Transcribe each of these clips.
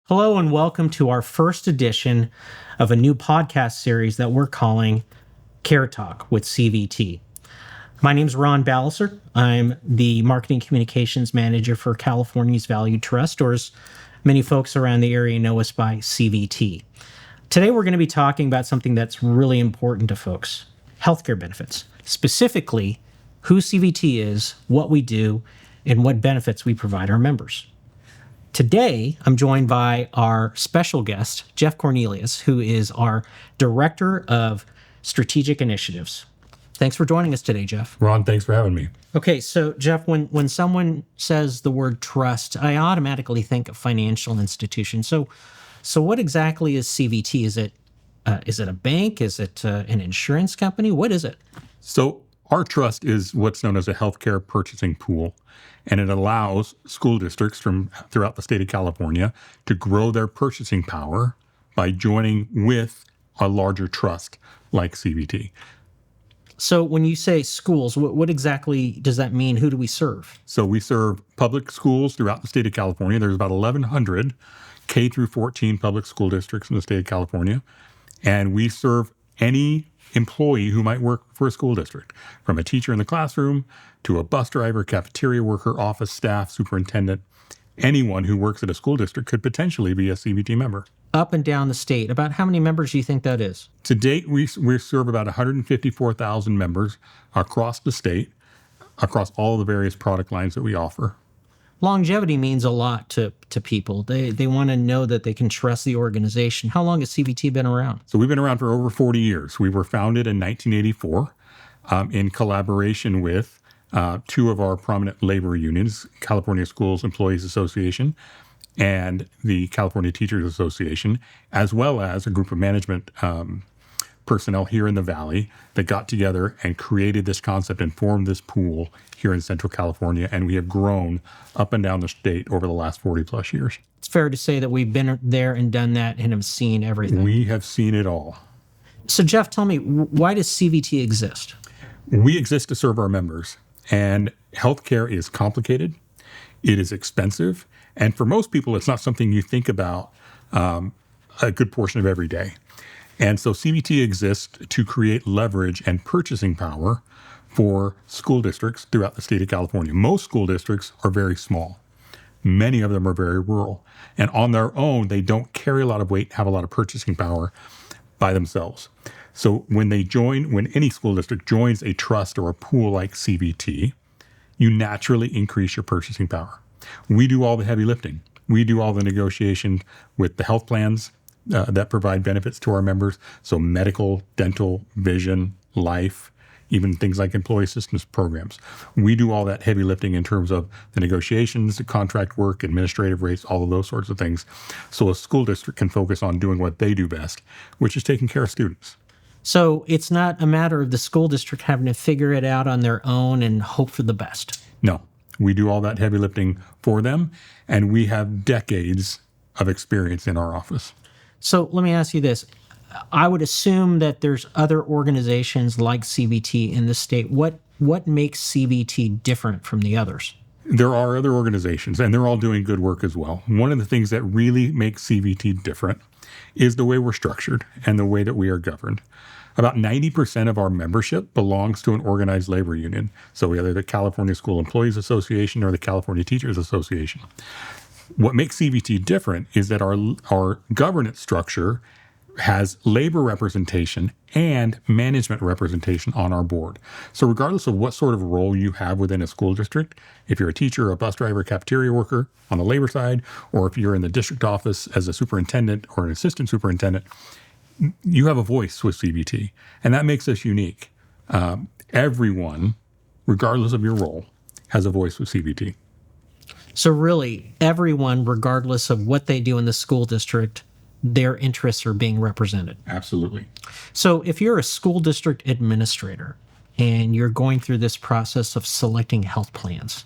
Hello and welcome to our first edition of a new podcast series that we're calling CareTalk with CVT. My name is Ron Ballecer. I'm the Marketing Communications Manager for California's Valued Trust, or as many folks around the area know us by CVT. Today we're going to be talking about something that's really important to folks, healthcare benefits, specifically who CVT is, what we do, and what benefits we provide our members. Today, I'm joined by our special guest, Jeff Cornelius, who is our Director of Strategic Initiatives. Thanks for joining us today, Jeff. Ron, thanks for having me. Okay, so Jeff, when someone says the word trust, I automatically think of financial institution. So what exactly is CVT? Is it a bank? Is it an insurance company? What is it? So our trust is what's known as a healthcare purchasing pool, and it allows school districts from throughout the state of California to grow their purchasing power by joining with a larger trust like CVT. So when you say schools, what exactly does that mean? Who do we serve? So we serve public schools throughout the state of California. There's about 1,100 K through 14 public school districts in the state of California, and we serve any employee who might work for a school district, from a teacher in the classroom to a bus driver, cafeteria worker, office staff, superintendent. Anyone who works at a school district could potentially be a CVT member. Up and down the state, about how many members do you think that is? To date, we serve about 154,000 members across the state, across all the various product lines that we offer. Longevity means a lot to people. They want to know that they can trust the organization. How long has CVT been around? So we've been around for over 40 years. We were founded in 1984 in collaboration with two of our prominent labor unions, California Schools Employees Association and the California Teachers Association, as well as a group of management personnel here in the Valley that got together and created this concept and formed this pool here in Central California. And we have grown up and down the state over the last 40 plus years. It's fair to say that we've been there and done that and have seen everything. We have seen it all. So Jeff, tell me, why does CVT exist? We exist to serve our members, and healthcare is complicated. It is expensive. And for most people, it's not something you think about a good portion of every day. And so CVT exists to create leverage and purchasing power for school districts throughout the state of California. Most school districts are very small. Many of them are very rural. And on their own, they don't carry a lot of weight, have a lot of purchasing power by themselves. So when any school district joins a trust or a pool like CVT, you naturally increase your purchasing power. We do all the heavy lifting. We do all the negotiation with the health plans that provide benefits to our members. So medical, dental, vision, life, even things like employee assistance programs. We do all that heavy lifting in terms of the negotiations, the contract work, administrative rates, all of those sorts of things. So a school district can focus on doing what they do best, which is taking care of students. So it's not a matter of the school district having to figure it out on their own and hope for the best. No, we do all that heavy lifting for them, and we have decades of experience in our office. So let me ask you this. I would assume that there's other organizations like CVT in the state. What makes CVT different from the others? There are other organizations, and they're all doing good work as well. One of the things that really makes CVT different is the way we're structured and the way that we are governed. About 90% of our membership belongs to an organized labor union. So either the California School Employees Association or the California Teachers Association. What makes CVT different is that our governance structure has labor representation and management representation on our board. So regardless of what sort of role you have within a school district, if you're a teacher, a bus driver, cafeteria worker on the labor side, or if you're in the district office as a superintendent or an assistant superintendent, you have a voice with CVT, and that makes us unique. Everyone, regardless of your role, has a voice with CVT. So really, everyone, regardless of what they do in the school district, their interests are being represented. Absolutely. So if you're a school district administrator and you're going through this process of selecting health plans,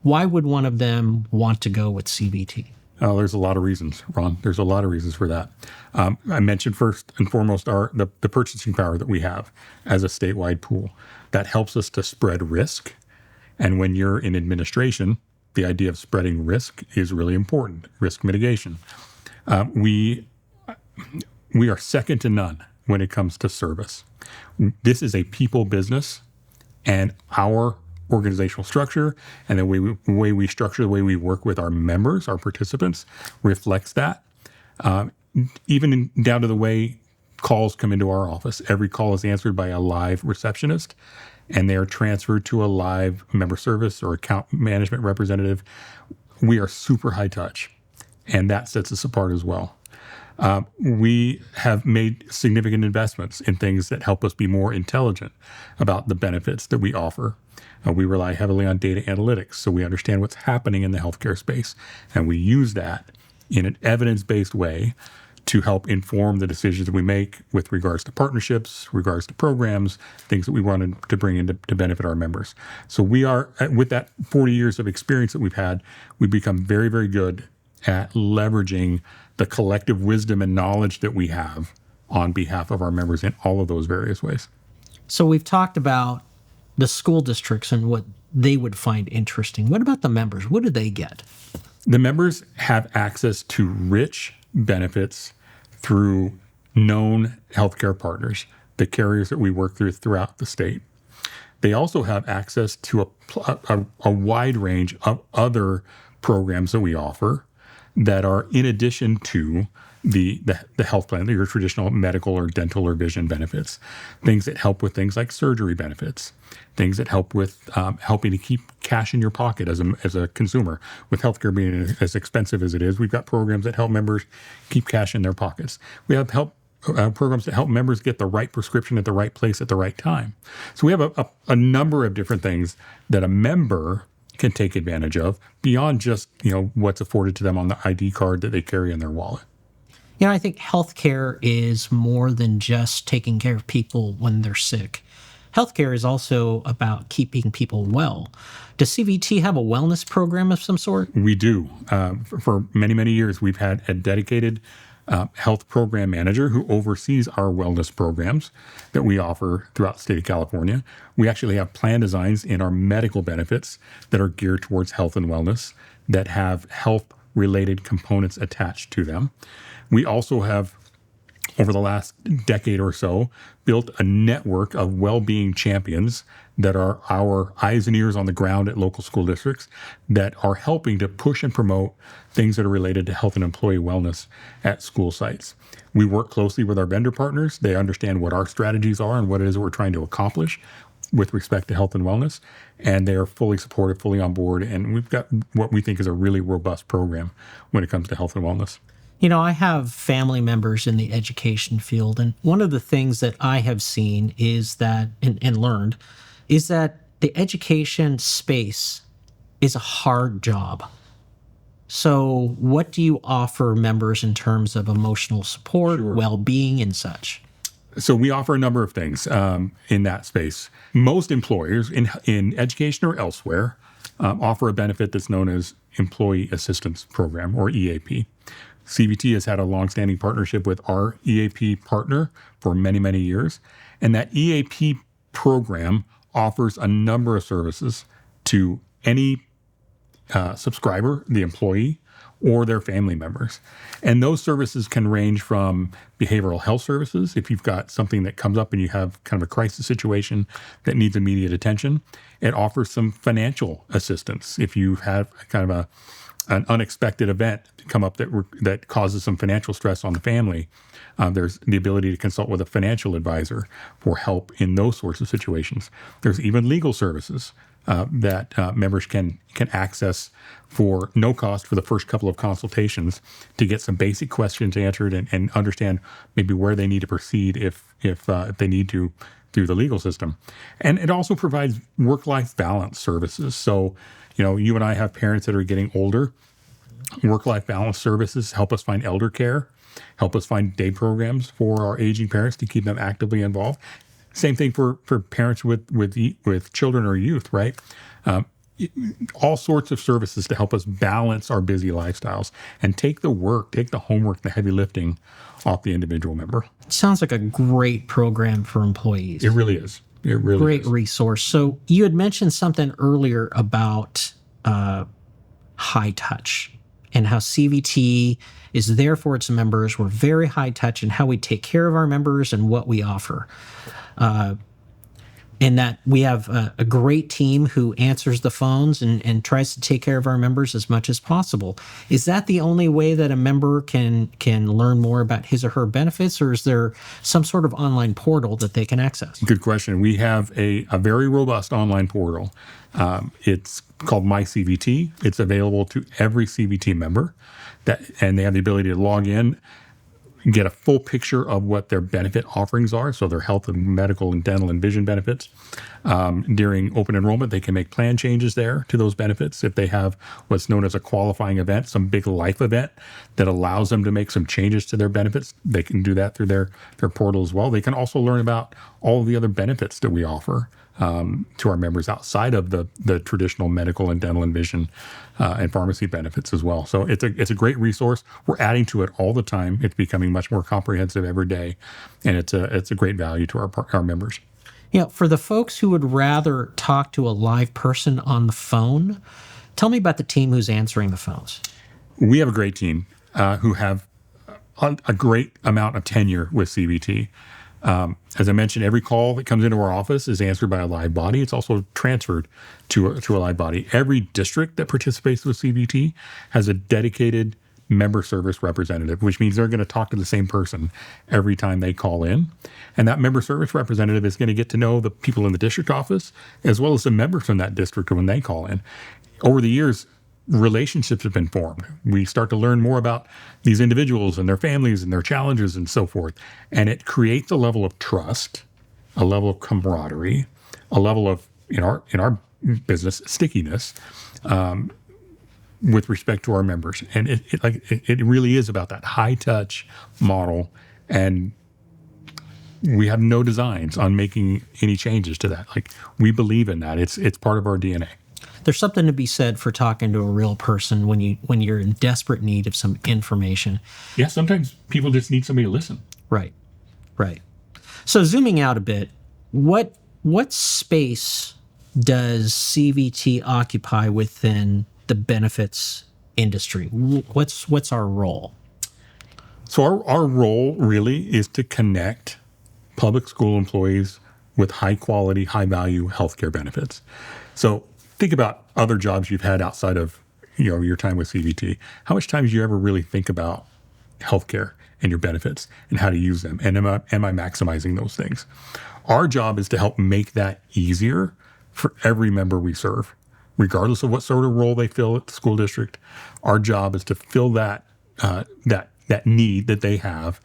why would one of them want to go with CVT? Oh, there's a lot of reasons, Ron. There's a lot of reasons for that. I mentioned first and foremost the purchasing power that we have as a statewide pool. That helps us to spread risk. And when you're in administration, the idea of spreading risk is really important, risk mitigation. We are second to none when it comes to service. This is a people business, and our organizational structure and the way we structure, the way we work with our members, our participants, reflects that. Even down to the way calls come into our office. Every call is answered by a live receptionist, and they are transferred to a live member service or account management representative. We are super high touch, and that sets us apart as well. We have made significant investments in things that help us be more intelligent about the benefits that we offer. We rely heavily on data analytics, so we understand what's happening in the healthcare space, and we use that in an evidence-based way to help inform the decisions that we make with regards to partnerships, regards to programs, things that we wanted to bring in to benefit our members. So we are, with that 40 years of experience that we've had, we've become very, very good at leveraging the collective wisdom and knowledge that we have on behalf of our members in all of those various ways. So we've talked about the school districts and what they would find interesting. What about the members? What do they get? The members have access to rich benefits through known healthcare partners, the carriers that we work throughout the state. They also have access to a wide range of other programs that we offer that are in addition to the health plan, your traditional medical or dental or vision benefits, things that help with things like surgery benefits, things that help with helping to keep cash in your pocket as a consumer. With healthcare being as expensive as it is, we've got programs that help members keep cash in their pockets. We have programs that help members get the right prescription at the right place at the right time. So we have a number of different things that a member can take advantage of beyond just what's afforded to them on the ID card that they carry in their wallet. I think healthcare is more than just taking care of people when they're sick. Healthcare is also about keeping people well. Does CVT have a wellness program of some sort? We do. For many, many years, we've had a dedicated health program manager who oversees our wellness programs that we offer throughout the state of California. We actually have plan designs in our medical benefits that are geared towards health and wellness that have health-related components attached to them. We also have, over the last decade or so, built a network of well-being champions that are our eyes and ears on the ground at local school districts that are helping to push and promote things that are related to health and employee wellness at school sites. We work closely with our vendor partners. They understand what our strategies are and what it is that we're trying to accomplish with respect to health and wellness, and they are fully supportive, fully on board, and we've got what we think is a really robust program when it comes to health and wellness. I have family members in the education field, and one of the things that I have seen is that, and learned, is that the education space is a hard job. So what do you offer members in terms of emotional support, well-being, and such? So we offer a number of things in that space. Most employers in education or elsewhere offer a benefit that's known as Employee Assistance Program, or EAP. CVT has had a longstanding partnership with our EAP partner for many, many years. And that EAP program offers a number of services to any subscriber, the employee, or their family members. And those services can range from behavioral health services. If you've got something that comes up and you have kind of a crisis situation that needs immediate attention, it offers some financial assistance. If you have kind of an unexpected event come up that causes some financial stress on the family, there's the ability to consult with a financial advisor for help in those sorts of situations. There's even legal services that members can access for no cost for the first couple of consultations to get some basic questions answered and understand maybe where they need to proceed if they need to through the legal system. And it also provides work-life balance services. So, you and I have parents that are getting older. Work-life balance services help us find elder care, help us find day programs for our aging parents to keep them actively involved. Same thing for parents with children or youth, right? All sorts of services to help us balance our busy lifestyles and take the homework, the heavy lifting off the individual member. It sounds like a great program for employees. It really is. It really great is. Resource. So you had mentioned something earlier about high touch and how CVT is there for its members. We're very high touch in how we take care of our members and what we offer. And that we have a great team who answers the phones and tries to take care of our members as much as possible. Is that the only way that a member can learn more about his or her benefits, or is there some sort of online portal that they can access? Good question. We have a very robust online portal. It's called My CVT. It's available to every CVT member, and they have the ability to log in, get a full picture of what their benefit offerings are, so their health and medical and dental and vision benefits. During open enrollment, they can make plan changes there to those benefits. If they have what's known as a qualifying event, some big life event that allows them to make some changes to their benefits, they can do that through their portal as well. They can also learn about all of the other benefits that we offer to our members outside of the traditional medical and dental and vision and pharmacy benefits as well. So it's a great resource. We're adding to it all the time. It's becoming much more comprehensive every day, and it's a great value to our members. Yeah, for the folks who would rather talk to a live person on the phone, tell me about the team who's answering the phones. We have a great team who have a great amount of tenure with CVT. As I mentioned, every call that comes into our office is answered by a live body. It's also transferred to a live body. Every district that participates with CVT has a dedicated member service representative, which means they're going to talk to the same person every time they call in. And that member service representative is going to get to know the people in the district office as well as the members from that district when they call in. Over the years, relationships have been formed. We start to learn more about these individuals and their families and their challenges and so forth. And it creates a level of trust, a level of camaraderie, a level of, in our business, stickiness with respect to our members. And it really is about that high touch model. And we have no designs on making any changes to that. Like, we believe in that. It's part of our DNA. There's something to be said for talking to a real person when you're in desperate need of some information. Yeah, sometimes people just need somebody to listen. Right. So zooming out a bit, what space does CVT occupy within the benefits industry? What's our role? So our role really is to connect public school employees with high quality, high value healthcare benefits. So think about other jobs you've had outside of your time with CVT. How much time do you ever really think about healthcare and your benefits and how to use them? And am I maximizing those things? Our job is to help make that easier for every member we serve, regardless of what sort of role they fill at the school district. Our job is to fill that need that they have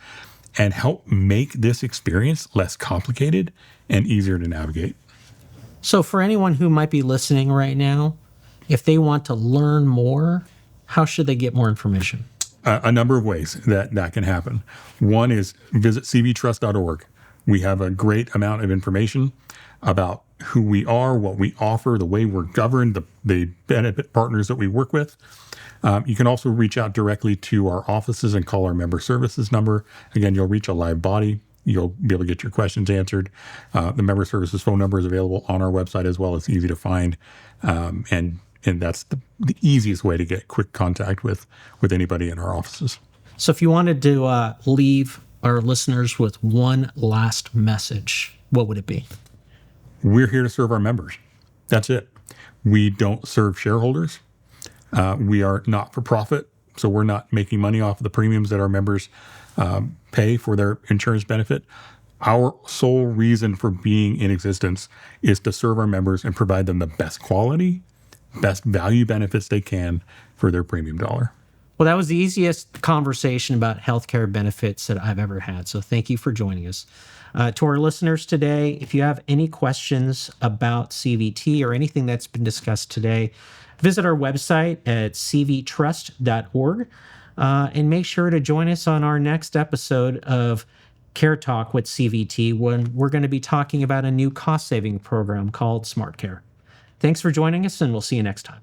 and help make this experience less complicated and easier to navigate. So for anyone who might be listening right now, if they want to learn more, how should they get more information? A number of ways that can happen. One is visit cvtrust.org. We have a great amount of information about who we are, what we offer, the way we're governed, the benefit partners that we work with. You can also reach out directly to our offices and call our member services number. Again, you'll reach a live body. You'll be able to get your questions answered. The member services phone number is available on our website as well. It's easy to find. And that's the easiest way to get quick contact with anybody in our offices. So if you wanted to leave our listeners with one last message, what would it be? We're here to serve our members. That's it. We don't serve shareholders. We are not for profit, so we're not making money off of the premiums that our members pay for their insurance benefit. Our sole reason for being in existence is to serve our members and provide them the best quality, best value benefits they can for their premium dollar. Well, that was the easiest conversation about healthcare benefits that I've ever had. So thank you for joining us. To our listeners today, if you have any questions about CVT or anything that's been discussed today, visit our website at cvtrust.org and make sure to join us on our next episode of CareTalk with CVT, when we're going to be talking about a new cost-saving program called Smart Care. Thanks for joining us, and we'll see you next time.